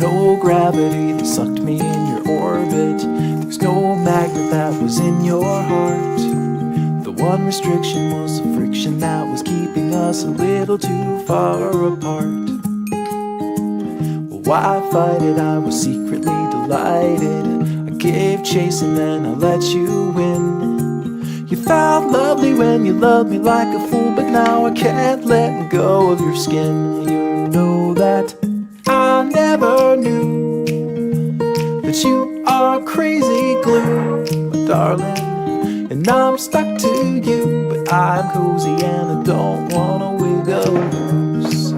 no gravity that sucked me in your orbit. There's no magnet that was in your heart. The one restriction was the friction that was keeping us a little too far apart. Well, why fight it? I was secretly delighted. I gave chase and then I let you win. You felt lovely when you loved me like a fool, but now I can't let go of your skin. You know that I never knew that you are crazy glue, my darling. And I'm stuck to you, but I'm cozy and I don't wanna wiggle loose.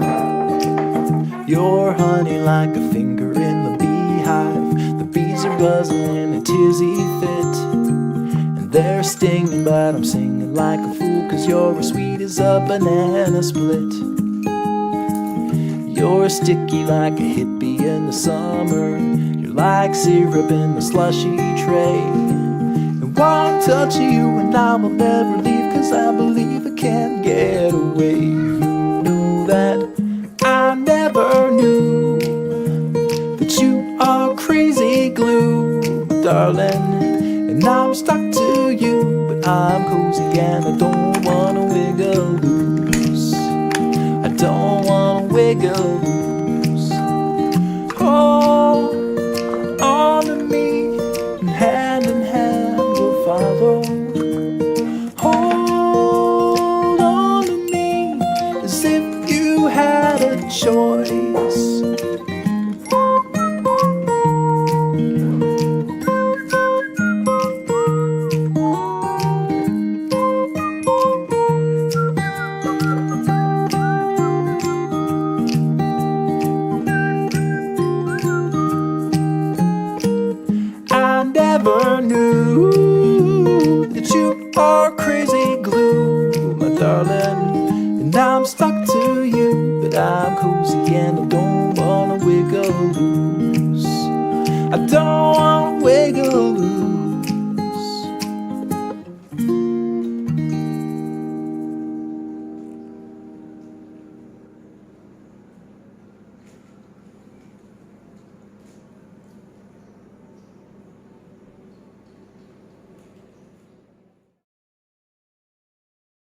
You're honey like a finger in the beehive. The bees are buzzing in a tizzy fit, and they're stinging, but I'm singing like a fool, 'cause you're as sweet as a banana split. You're sticky like a hippie in the summer. You're like syrup in the slushy tray. And one touch of you and I will never leave, 'cause I believe I can't get away. You know that I never knew that you are crazy glue, darling. And I'm stuck to you, but I'm cozy and I don't wanna wiggle loose. I don't wanna wiggle loose. Hold on to me, and hand we'll follow. Hold on to me, as if you had a choice. Never knew that you are crazy glue, my darling. And I'm stuck to you, but I'm cozy and I don't wanna wiggle loose. I don't wanna wiggle loose.